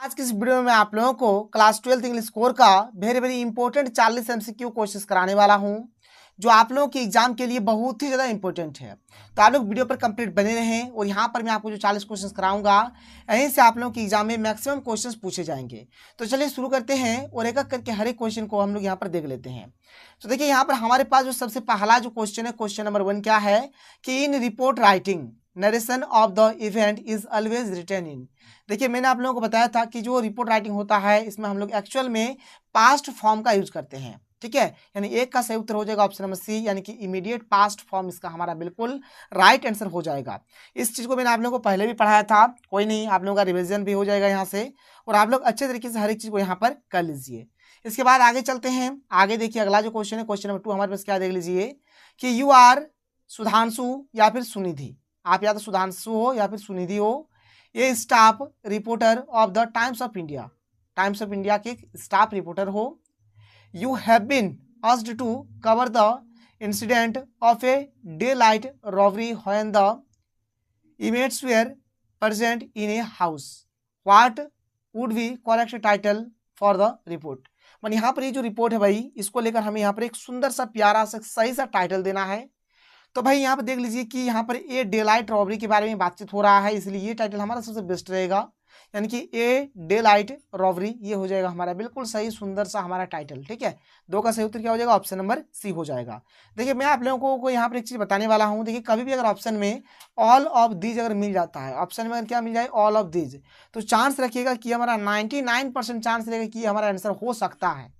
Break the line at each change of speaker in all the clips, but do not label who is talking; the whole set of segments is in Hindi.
आज की इस वीडियो में मैं आप लोगों को क्लास 12 इंग्लिश कोर का very very important 40 MCQ questions कराने वाला हूं, जो आप लोगों के एग्जाम के लिए बहुत ही ज़्यादा इंपॉर्टेंट है। तो आप लोग वीडियो पर कंप्लीट बने रहें और यहाँ पर मैं आपको जो 40 क्वेश्चंस कराऊंगा, यहीं से आप लोगों के एग्जाम में मैक्सिमम क्वेश्चंस पूछे जाएंगे। तो चलिए शुरू करते हैं और एक एक करके हर एक क्वेश्चन को हम लोग यहाँ पर देख लेते हैं। तो देखिए यहाँ पर हमारे पास जो सबसे पहला जो क्वेश्चन है, क्वेश्चन नंबर 1 क्या है कि in report writing narration of the event is always written in. देखिए मैंने आप लोगों को बताया था कि जो रिपोर्ट राइटिंग होता है इसमें हम लोग एक्चुअल में पास्ट फॉर्म का यूज करते हैं, ठीक है। यानी एक का सही उत्तर हो जाएगा ऑप्शन नंबर सी, यानी कि इमीडिएट पास्ट फॉर्म इसका हमारा बिल्कुल राइट आंसर हो जाएगा। इस चीज़ को मैंने आप लोगों को पहले भी पढ़ाया था, कोई नहीं, आप लोगों का रिविजन भी हो जाएगा यहाँ से और आप लोग अच्छे तरीके से हर एक चीज़ को यहाँ पर कर लीजिए। इसके बाद आगे चलते हैं। आगे देखिए अगला जो क्वेश्चन है, क्वेश्चन नंबर 2 हमारे पास क्या देख लीजिए कि यू आर सुधांशु या फिर सुनिधि। आप या तो सुधांशु हो या फिर सुनिधि हो। ये staff reporter of the Times of India, Times of India के स्टाफ रिपोर्टर हो। You have been asked to cover the incident of a day light robbery when the inmates were present in a house. What would be correct title for the report. मन यहाँ पर ये जो रिपोर्ट है भाई, इसको लेकर हमें यहाँ पर एक सुंदर सा प्यारा सा सही सा टाइटल देना है। तो भाई यहाँ पर देख लीजिए कि यहाँ पर ए डे लाइट रॉबरी के बारे में बातचीत हो रहा है, इसलिए ये टाइटल हमारा सबसे बेस्ट रहेगा, यानी कि ए डे लाइट रॉबरी ये हो जाएगा हमारा बिल्कुल सही सुंदर सा हमारा टाइटल, ठीक है। 2 का सही उत्तर क्या हो जाएगा, ऑप्शन नंबर सी हो जाएगा। देखिए मैं आप लोगों को यहाँ पर एक चीज़ बताने वाला हूँ। देखिए कभी भी अगर ऑप्शन में ऑल ऑफ दीज अगर मिल जाता है, ऑप्शन में अगर क्या मिल जाए ऑल ऑफ दीज, तो चांस रखिएगा कि हमारा 99% चांस रहेगा कि हमारा आंसर हो सकता है,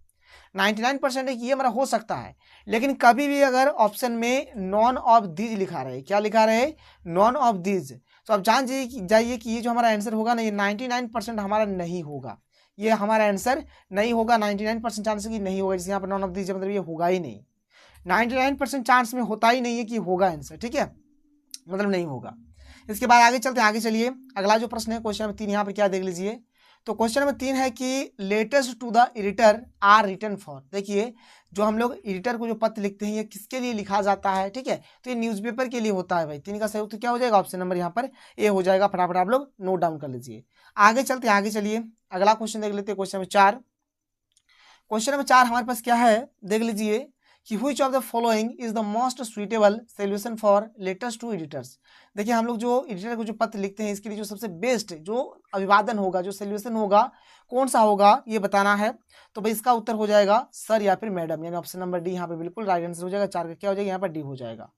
99% है कि ये हमारा हो सकता है। लेकिन कभी भी अगर ऑप्शन में नॉन ऑफ दीज लिखा रहे, क्या लिखा रहे, नॉन ऑफ दीज, तो आप जान जाइए कि ये जो हमारा आंसर होगा ना, ये 99% हमारा नहीं होगा, ये हमारा आंसर नहीं होगा। 99% चांस की नहीं होगा, जैसे यहाँ पर नॉन ऑफ दीज मतलब ये होगा ही नहीं। 99% चांस में होता ही नहीं है कि होगा आंसर, ठीक है, मतलब नहीं होगा। इसके बाद आगे चलते हैं, आगे चलिए अगला जो प्रश्न है क्वेश्चन नंबर 3 यहाँ पर क्या देख लीजिए। तो क्वेश्चन नंबर 3 है कि letters to the editor are written for. देखिए जो हम लोग एडिटर को जो पत्र लिखते हैं ये किसके लिए लिखा जाता है, ठीक है, तो ये न्यूज़पेपर के लिए होता है भाई। 3 का सही उत्तर क्या हो जाएगा, ऑप्शन नंबर यहाँ पर ए हो जाएगा। फटाफट आप लोग नोट डाउन कर लीजिए। आगे चलते हैं, आगे चलिए अगला क्वेश्चन देख लेते हैं, क्वेश्चन नंबर 4। क्वेश्चन नंबर 4 हमारे पास क्या है, देख लीजिए कि which of the following is the most suitable solution for letters to editors. देखिए हम लोग जो एडिटर को जो पत्र लिखते हैं इसके लिए जो सबसे बेस्ट जो अभिवादन होगा, जो सोल्यूशन होगा, कौन सा होगा ये बताना है। तो भाई इसका उत्तर हो जाएगा सर या फिर मैडम, यानी ऑप्शन नंबर डी यहाँ पे बिल्कुल राइट आंसर हो जाएगा। 4 का क्या हो जाएगा, यहाँ पर डी हो जाएगा।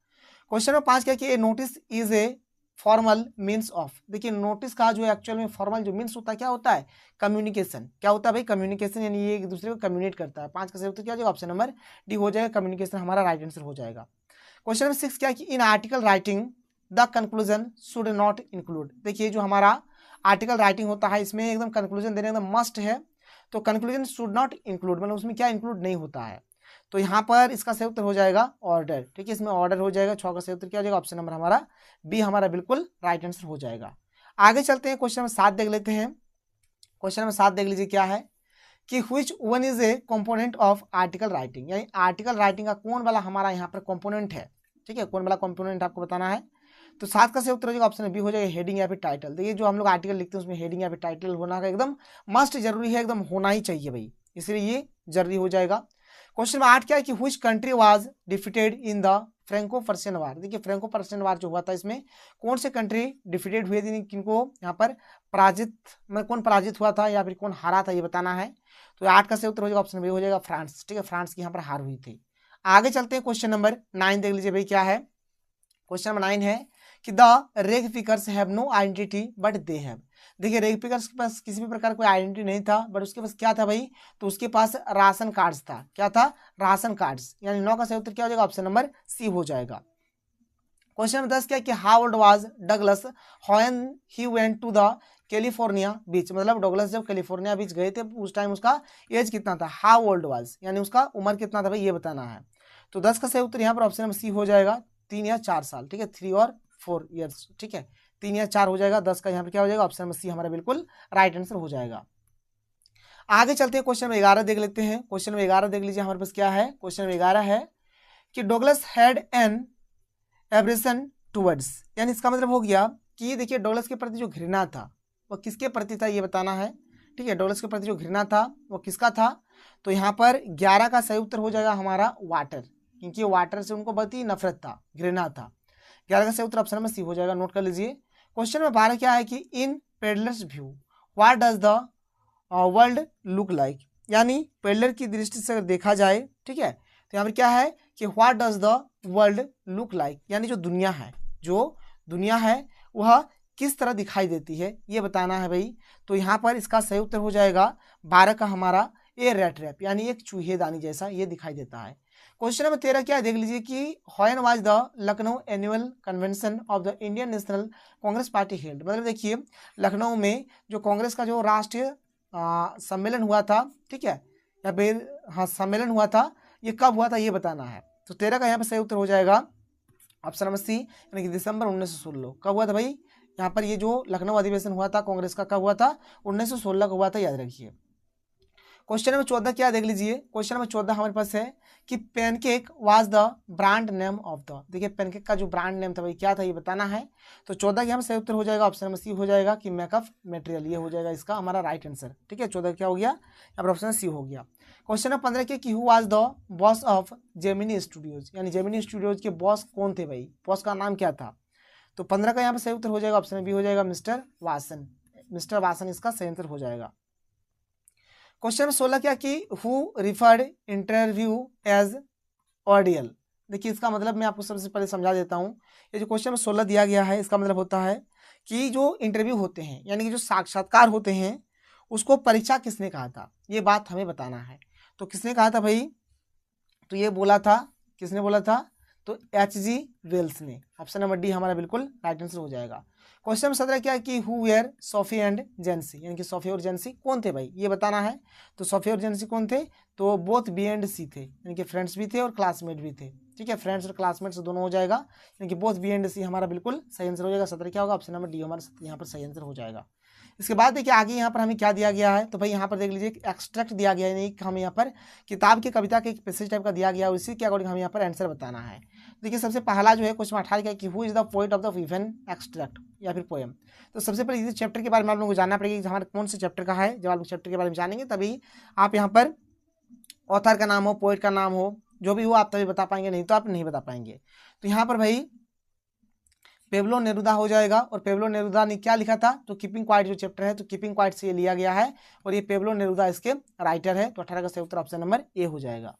क्वेश्चन नंबर 5 क्या कि a notice is a formal means of. देखिए नोटिस का जो एक्चुअल में फॉर्मल जो मीन्स होता है क्या होता है, कम्युनिकेशन। क्या होता है भाई, कम्युनिकेशन, यानी ये एक दूसरे को कम्युनिकेट करता है। 5 का सही उत्तर क्या हो जाएगा, ऑप्शन नंबर डी हो जाएगा, कम्युनिकेशन हमारा राइट आंसर हो जाएगा। क्वेश्चन नंबर 6 क्या कि in article writing the conclusion should not include. देखिए जो हमारा आर्टिकल राइटिंग होता है इसमें एकदम कंक्लूजन देने एकदम मस्ट है, तो कंक्लूजन शुड नॉट इंक्लूड मतलब उसमें क्या इंक्लूड नहीं होता है, तो यहाँ पर इसका सही उत्तर हो जाएगा ऑर्डर, ठीक है, इसमें ऑर्डर हो जाएगा। 6 का सही उत्तर क्या हो जाएगा, ऑप्शन नंबर हमारा बी हमारा बिल्कुल राइट आंसर हो जाएगा। आगे चलते हैं, क्वेश्चन नंबर 7 देख लेते हैं। क्वेश्चन नंबर 7 देख लीजिए क्या है कि which one is a component of article writing, यानी आर्टिकल राइटिंग का कौन वाला हमारा यहाँ पर कंपोनेंट है, ठीक है, कौन वाला कंपोनेंट आपको बताना है। तो 7 का सही उत्तर हो जाएगा, ऑप्शन बी हो जाएगा हेडिंग या फिर टाइटल। देखिए जो हम लोग आर्टिकल लिखते हैं उसमें हेडिंग या फिर टाइटल होना का एकदम मस्ट जरूरी है, एकदम होना ही चाहिए भाई, इसलिए ये जरूरी हो जाएगा। क्वेश्चन नंबर 8 क्या है कि which country was defeated in the Franco Persian war. देखिए फ्रैंको पर्शियन वार जो हुआ था इसमें कौन से कंट्री डिफीटेड हुए थे, किनको यहाँ पर पराजित में कौन पराजित हुआ था या फिर कौन हारा था ये बताना है। तो 8 का सही उत्तर हो जाएगा, ऑप्शन बी हो जाएगा फ्रांस, ठीक है, फ्रांस की यहाँ पर हार हुई थी। आगे चलते हैं, क्वेश्चन नंबर 9 देख लीजिए भाई क्या है। क्वेश्चन नंबर 9 है कि the rag pickers have no identity but they have. देखिए रेग पिकर्स के पास किसी भी प्रकार कोई आइडेंटिटी नहीं था, बट उसके पास क्या था भाई, तो उसके पास राशन कार्ड्स था। क्या था, राशन कार्ड्स, यानी 9 का सही उत्तर क्या हो जाएगा, ऑप्शन नंबर सी हो जाएगा। क्वेश्चन नंबर 10 क्या कि how old was Douglas when he went to the California beach. मतलब डगलस जब कैलिफोर्निया बीच गए थे उस टाइम उसका एज कितना था, हाउ ओल्ड वाज, यानी उसका उम्र कितना था भाई ये बताना है। तो 10 का सही उत्तर यहाँ पर ऑप्शन नंबर सी हो जाएगा, 3 या 4 साल, ठीक है, 3 और 4 ईयर्स, ठीक है, 3 या 4 हो जाएगा। 10 का यहाँ पर क्या हो जाएगा, ऑप्शन नंबर सी हमारा बिल्कुल राइट आंसर हो जाएगा। आगे चलते हैं, क्वेश्चन नंबर 11 देख लेते हैं। क्वेश्चन नंबर 11 देख लीजिए हमारे पास क्या है। क्वेश्चन नंबर 11 है कि Douglas had an aversion towards, यानी इसका मतलब हो गया कि देखिए डगलस के प्रति जो घृणा था वो किसके प्रति था ये बताना है, ठीक है, डॉलर्स के प्रति जो घृणा था वो किसका था, तो यहाँ पर 11 का सही उत्तर हो जाएगा हमारा वाटर, क्योंकि वाटर से उनको बहुत ही नफरत था, घृणा था। 11 का सही उत्तर ऑप्शन नंबर सी हो जाएगा, नोट कर लीजिए। क्वेश्चन नंबर 12 क्या है कि in peddler's view what does the world look like, यानी पेडलर की दृष्टि से अगर देखा जाए, ठीक है, तो यहाँ पर क्या है कि what does the world look like, यानी जो दुनिया है वह किस तरह दिखाई देती है, ये बताना है भाई। तो यहाँ पर इसका सही उत्तर हो जाएगा 12 का हमारा ए रेट रैप, यानी एक चूहेदानी जैसा ये दिखाई देता है। क्वेश्चन नंबर 13 क्या है, देख लीजिए कि when was the Lucknow annual convention of the Indian national Congress party held, मतलब देखिए लखनऊ में जो कांग्रेस का जो राष्ट्रीय सम्मेलन हुआ था, ठीक है, या फिर हाँ सम्मेलन हुआ था, ये कब हुआ था ये बताना है। तो 13 का यहाँ पर सही उत्तर हो जाएगा ऑप्शन नंबर सी, यानी कि दिसंबर 1916। कब हुआ था भाई, यहाँ पर ये जो लखनऊ अधिवेशन हुआ था कांग्रेस का, कब हुआ था, 1916 को हुआ था, याद रखिए। क्वेश्चन नंबर 14 क्या देख लीजिए, क्वेश्चन नंबर 14 हमारे पास है कि pancake was the brand name of the, देखिए पैनकेक का जो ब्रांड नेम था भाई क्या था ये बताना है। तो 14 के हम सही उत्तर हो जाएगा ऑप्शन नंबर सी हो जाएगा कि मेकअप मटेरियल, ये हो जाएगा इसका हमारा राइट आंसर, ठीक है। 14 क्या हो गया, यहाँ पर ऑप्शन सी हो गया। क्वेश्चन नंबर 15 की who was the boss of Gemini studios, यानी जेमिनी स्टूडियोज के बॉस कौन थे भाई, बॉस का नाम क्या था। तो 15 का यहाँ पर सही उत्तर हो जाएगा ऑप्शन बी हो जाएगा मिस्टर वासन, मिस्टर वासन इसका सही उत्तर हो जाएगा। क्वेश्चन नंबर 16 क्या कि who referred interview as audial, देखिए इसका मतलब मैं आपको सबसे पहले समझा देता हूँ। ये जो क्वेश्चन नंबर 16 दिया गया है इसका मतलब होता है कि जो इंटरव्यू होते हैं यानी कि जो साक्षात्कार होते हैं उसको परीक्षा किसने कहा था, ये बात हमें बताना है। तो किसने कहा था भाई, तो ये बोला था, किसने बोला था, तो H.G. वेल्स ने, ऑप्शन नंबर डी हमारा बिल्कुल राइट आंसर हो जाएगा। क्वेश्चन नंबर 17 क्या है कि हु वेयर सोफी एंड जेंसी, यानी कि सोफी और जेंसी कौन थे भाई ये बताना है। तो सोफी और जेंसी कौन थे, तो बोथ बी एंड सी थे, यानी कि फ्रेंड्स भी थे और क्लासमेट भी थे, ठीक है, फ्रेंड्स और क्लासमेट्स दोनों हो जाएगा, यानी कि बोथ बी एंड सी हमारा बिल्कुल सही आंसर हो जाएगा। 17 क्या होगा, ऑप्शन नंबर डी हमारा यहाँ पर सही आंसर हो जाएगा। इसके बाद देखिए आगे यहाँ पर हमें क्या दिया गया है, तो भाई यहाँ पर देख लीजिए एक्सट्रैक्ट दिया गया है, यानी कि हमें यहाँ पर किताब की कविता के एक पैसेज टाइप का दिया गया है, उसी के अकॉर्डिंग हमें यहाँ पर आंसर बताना है। देखिए सबसे पहला जो है क्वेश्चन 18 का कि who is the poet of the given extract या फिर पोएम। तो सबसे पहले इस चैप्टर के बारे में आप लोगों को जानना पड़ेगा कि हमारे कौन से चैप्टर का है, जब आप चैप्टर के बारे में जानेंगे तभी आप यहाँ पर ऑथर का नाम हो, पोएट का नाम हो, जो भी हो आप तभी बता पाएंगे, नहीं तो आप नहीं बता पाएंगे। तो यहाँ पर भाई पेब्लो नेरुदा हो जाएगा, और पेब्लो नेरुदा ने क्या लिखा था, तो कीपिंग क्वाइट जो चैप्टर है, तो कीपिंग क्वाइट से ये लिया गया है और ये पेब्लो नेरुदा इसके राइटर है। तो 18 का सही उत्तर ऑप्शन नंबर ए हो जाएगा।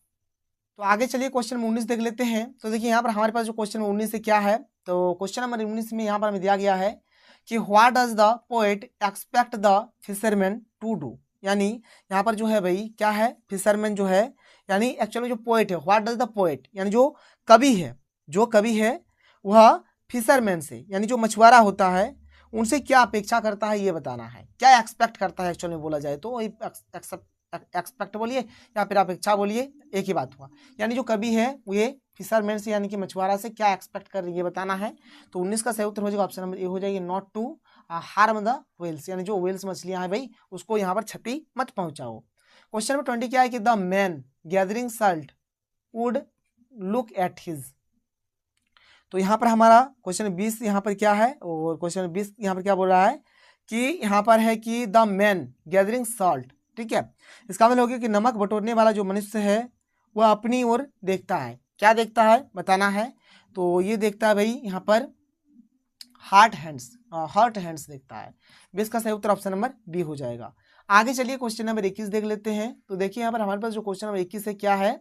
तो आगे चलिए क्वेश्चन 19 देख लेते हैं। तो देखिए यहाँ पर हमारे पास जो क्वेश्चन 19 से क्या है, तो क्वेश्चन नंबर 19 में यहाँ पर हमें दिया गया है कि what does the poet expect the fisherman to do, यानी यहाँ पर जो है भाई क्या है, फिशरमैन जो है यानी एक्चुअली जो पोएट है, व्हाट डज द पोएट यानी जो कवि है वह फिशरमैन से यानी जो मछुआरा होता है उनसे क्या अपेक्षा करता है ये बताना है, क्या एक्सपेक्ट करता है एक्चुअली में बोला जाए तो एक्सपेक्ट बोलिए या फिर अपेक्षा बोलिए, एक ही बात हुआ। यानी जो कवि है वो ये फिशरमैन से यानी कि मछुआरा से क्या एक्सपेक्ट कर रही है ये बताना है। तो 19 का सही उत्तर हो जाएगा ऑप्शन नंबर ए हो जाएगी, not to harm the whales, यानी जो व्हेल्स मछलियां हैं भाई उसको यहाँ पर क्षति मत पहुंचाओ। क्वेश्चन नंबर 20 क्या है कि the man gathering Salt would look at his, तो यहाँ पर हमारा क्वेश्चन 20 यहाँ पर क्या है, और क्वेश्चन 20 यहाँ पर क्या बोल रहा है कि यहाँ पर है कि द मैन गैदरिंग सॉल्ट, ठीक है, इसका मतलब हो गया कि नमक बटोरने वाला जो मनुष्य है वह अपनी ओर देखता है, क्या देखता है बताना है। तो ये देखता है भाई यहाँ पर हर्ट हैंड्स देखता है। 20 का सही उत्तर ऑप्शन नंबर बी हो जाएगा। आगे चलिए क्वेश्चन नंबर 21 देख लेते हैं। तो देखिए यहाँ पर हमारे पास जो क्वेश्चन नंबर 21 है क्या है,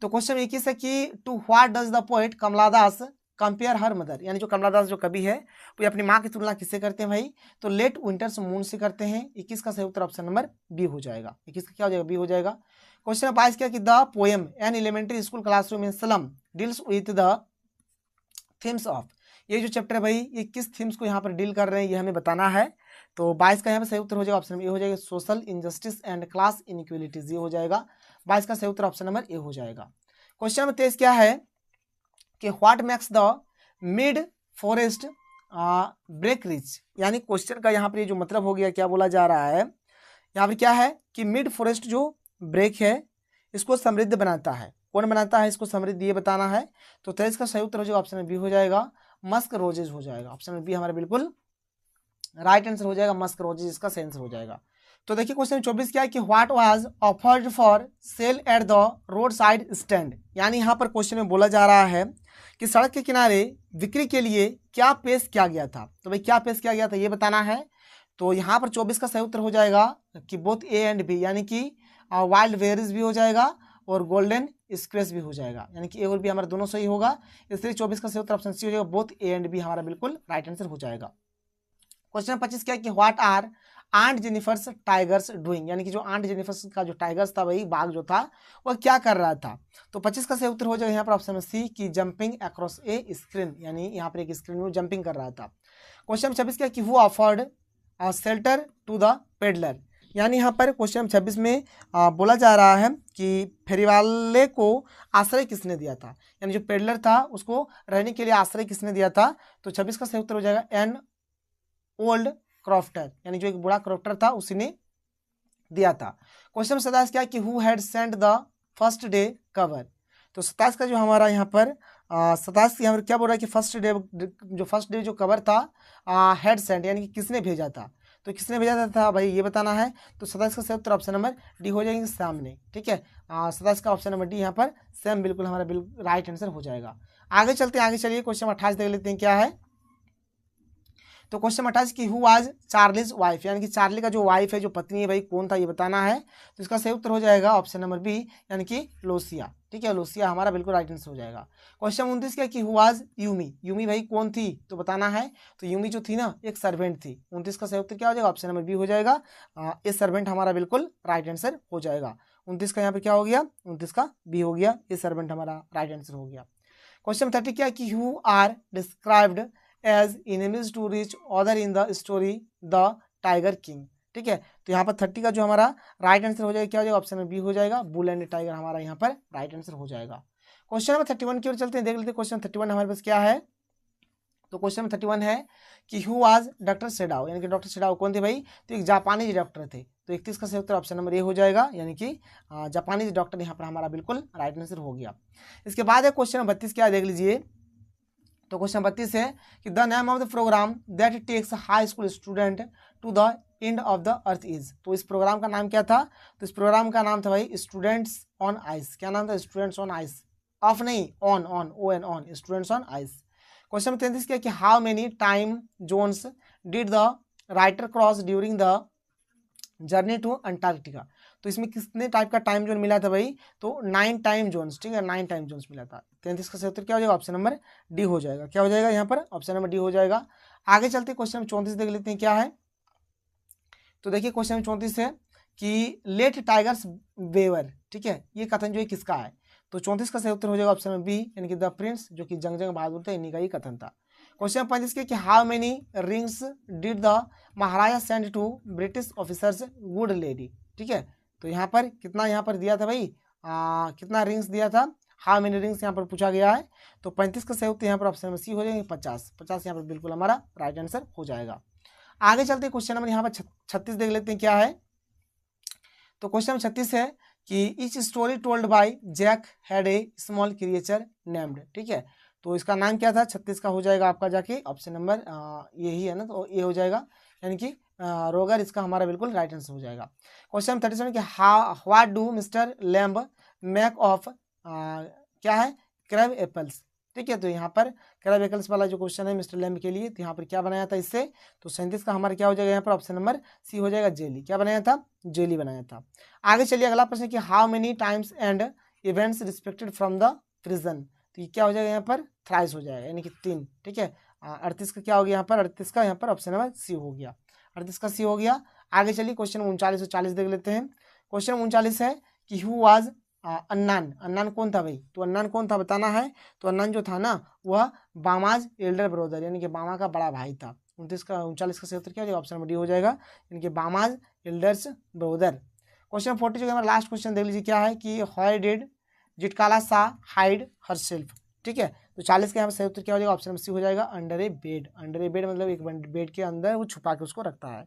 तो क्वेश्चन 21 है कि to what does the poet Kamala Das compare her mother, यानी जो कमलादास जो कवि है वो अपनी माँ की तुलना किससे करते हैं भाई, तो लेट विंटर्स मून से करते हैं। 21 का सही उत्तर ऑप्शन नंबर बी हो जाएगा। 21 का क्या हो जाएगा, बी हो जाएगा। क्वेश्चन 22 क्या कि the poem an elementary school classroom in slum deals with the themes of, ये जो चैप्टर है भाई ये किस थीम्स को यहाँ पर डील कर रहे हैं ये हमें बताना है। तो 22 का यहाँ पर सही उत्तर हो जाएगा ऑप्शन ए हो जाएगा, social injustice and class inequalities, ये हो जाएगा। 22 का सही उत्तर ऑप्शन नंबर ए हो जाएगा। क्वेश्चन नंबर 23 क्या है कि what makes the mid forest break rich, यानी क्वेश्चन का यहाँ पर ये जो मतलब हो गया क्या बोला जा रहा है, यहाँ पर क्या है कि मिड फॉरेस्ट जो ब्रेक है इसको समृद्ध बनाता है, कौन बनाता है इसको समृद्ध ये बताना है। तो 23 का सही उत्तर हो जाएगा ऑप्शन बी हो जाएगा, मस्क रोजेज हो जाएगा। ऑप्शन बी हमारा बिल्कुल राइट आंसर हो जाएगा मस्करोजी, जिसका सही आंसर हो जाएगा। तो देखिए क्वेश्चन 24 क्या है कि what was offered for sale at the road side stand, यानी यहाँ पर क्वेश्चन में बोला जा रहा है कि सड़क के किनारे बिक्री के लिए क्या पेश किया गया था। तो भाई क्या पेश किया गया था ये बताना है। तो यहाँ पर 24 का सही उत्तर हो जाएगा कि बोथ ए एंड बी, यानी कि वाइल्ड वेरीज भी हो जाएगा और गोल्डन स्क्रेच भी हो जाएगा, यानी कि ए और बी हमारा दोनों सही होगा। इसलिए 24 का सही उत्तर ऑप्शन सी हो जाएगा, बोथ ए एंड बी हमारा बिल्कुल राइट आंसर हो जाएगा। क्वेश्चन 25 क्या है कि what are Aunt Jennifer's tigers doing, यानी कि जो आंट जेनिफर्स का जो टाइगर्स था वही बाघ जो था वह क्या कर रहा था। तो 25 का सही उत्तर हो जाएगा यहाँ पर ऑप्शन सी की जंपिंग अक्रॉस ए स्क्रीन, यानी यहाँ पर एक स्क्रीन में जंपिंग कर रहा था। क्वेश्चन 26 क्या कि who offered shelter to the peddler, यानी यहाँ पर क्वेश्चन 26 में बोला जा रहा है कि फेरी वाले को आश्रय किसने दिया था, यानी जो पेडलर था उसको रहने के लिए आश्रय किसने दिया था। तो 26 का सही उत्तर हो जाएगा एन ओल्ड क्रॉफ्टर, यानी जो एक बूढ़ा क्रॉफ्टर था उसी ने दिया था। क्वेश्चन 27 क्या कि who had sent the first day cover. तो 27 का जो हमारा यहाँ पर 27 यहाँ पर क्या बोल रहा है कि फर्स्ट डे जो कवर था हैड सेंट, यानी कि किसने भेजा था। तो किसने भेजा था भाई ये बताना है। तो 27 का सही उत्तर ऑप्शन नंबर डी हो जाएंगे सैम ने, ठीक है। 27 का ऑप्शन नंबर डी यहाँ पर सैम बिल्कुल हमारा बिल्कुल राइट आंसर हो जाएगा। आगे चलते हैं, आगे चलिए क्वेश्चन 28 देख लेते हैं क्या है। तो क्वेश्चन 28 की हु वाज चार्लीज वाइफ, यानी कि चार्ली का जो वाइफ है जो पत्नी है भाई कौन था ये बताना है। तो इसका सही उत्तर हो जाएगा ऑप्शन नंबर बी, यानी कि लोसिया, ठीक है। लोसिया हमारा बिल्कुल राइट आंसर हो जाएगा। क्वेश्चन 29 क्या कि हु वाज यूमी, यूमी भाई कौन थी तो बताना है। तो यूमी जो थी ना एक सर्वेंट थी। 29 का सही उत्तर क्या हो जाएगा ऑप्शन नंबर बी हो जाएगा, ये सर्वेंट हमारा बिल्कुल राइट आंसर हो जाएगा। 29 का यहाँ पर क्या हो गया 29 का बी हो गया, ये सर्वेंट हमारा राइट आंसर हो गया। क्वेश्चन 30 क्या कि who are described as enemies to reach order in the story the Tiger King, ठीक है। तो यहाँ पर 30 का जो हमारा राइट आंसर हो जाएगा क्या हो जाएगा ऑप्शन में बी हो जाएगा, बुल एंड टाइगर हमारा यहाँ पर राइट आंसर हो जाएगा। क्वेश्चन नंबर 31 की ओर चलते हैं, देख लेते हैं क्वेश्चन 31 हमारे पास क्या है। तो क्वेश्चन नंबर 31 है कि हु वाज डॉक्टर सेडाओ, यानी कि डॉक्टर सेडाओ कौन थे भाई। तो एक जापानीज डॉक्टर थे। तो 31 का सही उत्तर ऑप्शन नंबर ए हो जाएगा, यानी कि जापानीज डॉक्टर यहाँ पर हमारा बिल्कुल राइट आंसर हो गया। इसके बाद है क्वेश्चन नंबर 32 क्या देख लीजिए। तो क्वेश्चन 32 है कि the name of the programme that takes high school student to the end of the earth is. तो इस प्रोग्राम का नाम क्या था। तो इस प्रोग्राम का नाम था भाई स्टूडेंट्स ऑन आइस। क्या नाम था स्टूडेंट्स ऑन आइस, ऑफ नहीं on, on O N on, students on ice. Question 33 क्या कि how many time zones did the writer cross during the journey to Antarctica. तो इसमें कितने टाइप का टाइम जोन मिला था भाई। तो 9 टाइम जोन्स, ठीक है 9 टाइम जोन्स मिला था। 33 का सही उत्तर क्या हो जाएगा ऑप्शन नंबर डी हो जाएगा। क्या हो जाएगा यहाँ पर ऑप्शन नंबर डी हो जाएगा। आगे चलते क्वेश्चन नंबर 34 देख लेते हैं क्या है। तो देखिए क्वेश्चन नंबर 34 है कि लेट टाइगर्स बेवर, ठीक है। ये कथन जो है किसका है। तो 34 का सही उत्तर हो जाएगा ऑप्शन नंबर बी, यानी कि द प्रिंस, जो कि जंग बहादुर थे, इन्हीं का ही कथन था। क्वेश्चन 35 के कि how many rings did the Maharaja send to British officers good lady, ठीक है। तो यहाँ पर कितना यहाँ पर दिया था भाई, कितना रिंग्स दिया था, हाउ मेनी रिंग्स यहाँ पर पूछा गया है। तो 35 का सही उत्तर यहाँ पर ऑप्शन नंबर सी हो जाएंगे 50, 50 यहाँ पर बिल्कुल हमारा राइट आंसर हो जाएगा। आगे चलते क्वेश्चन नंबर यहाँ पर 36 देख लेते हैं क्या है। तो क्वेश्चन नंबर 36 है कि each story told by Jack had a small creature named, ठीक है। तो इसका नाम क्या था। 36 का हो जाएगा आपका जाके ऑप्शन नंबर यही है ना, तो ये हो जाएगा, यानी कि रोगर इसका हमारा बिल्कुल राइट आंसर हो जाएगा। क्वेश्चन 37 कि what do mister lamb make of क्या है क्रैब एप्पल्स, ठीक है। तो यहाँ पर क्रैब एप्पल्स वाला जो क्वेश्चन है मिस्टर लैम्ब के लिए, तो यहाँ पर क्या बनाया था इससे। तो 37 का हमारा क्या हो जाएगा यहाँ पर ऑप्शन नंबर सी हो जाएगा, जेली। क्या बनाया था, जेली बनाया था। आगे चलिए अगला प्रश्न कि how many times and events respected from the prison. तो ये क्या हो जाएगा यहाँ पर थ्राइस हो जाएगा, यानी कि 3, ठीक है। 38 का क्या हो गया यहाँ पर, 38 का यहाँ पर ऑप्शन नंबर सी हो गया, 38 का सी हो गया। आगे चलिए क्वेश्चन 39 और 40 देख लेते हैं। क्वेश्चन 39 है कि हु वाज अन्नान, अन्नान कौन था भाई। तो अन्नान कौन था बताना है। तो अन्नान जो था ना वह बामाज एल्डर ब्रदर, यानी कि बामा का बड़ा भाई था। 39 का सही उत्तर क्या हो जाएगा ऑप्शन नंबर डी हो जाएगा, यानी कि बामाज एल्डर्स ब्रदर। क्वेश्चन 40 जो हमारा लास्ट क्वेश्चन देख लीजिए क्या है कि हाउ डिड जिटकाला सा हाइड हरसेल्फ, ठीक है। तो 40 का यहाँ पर सही उत्तर क्या हो जाएगा ऑप्शन नंबर सी हो जाएगा, अंडर ए बेड। अंडर ए बेड मतलब एक बेड के अंदर वो छुपा के उसको रखता है।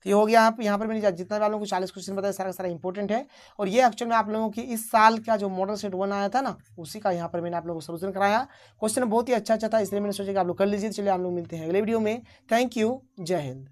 तो ये हो गया यहाँ पर मैंने जितना भी आप लोगों को 40 क्वेश्चन बताया सारा का सारा इंपॉर्टेंट है। और ये एक्चुअल में आप लोगों की इस साल का जो मॉडल सेट 1 आया था ना उसी का यहाँ पर मैंने आप लोगों को सोल्यूशन कराया। क्वेश्चन बहुत ही अच्छा था, इसलिए मैंने सोचा कि आप लोग कर लीजिए। चलिए आप लोग मिलते हैं अगले वीडियो में। थैंक यू, जय हिंद।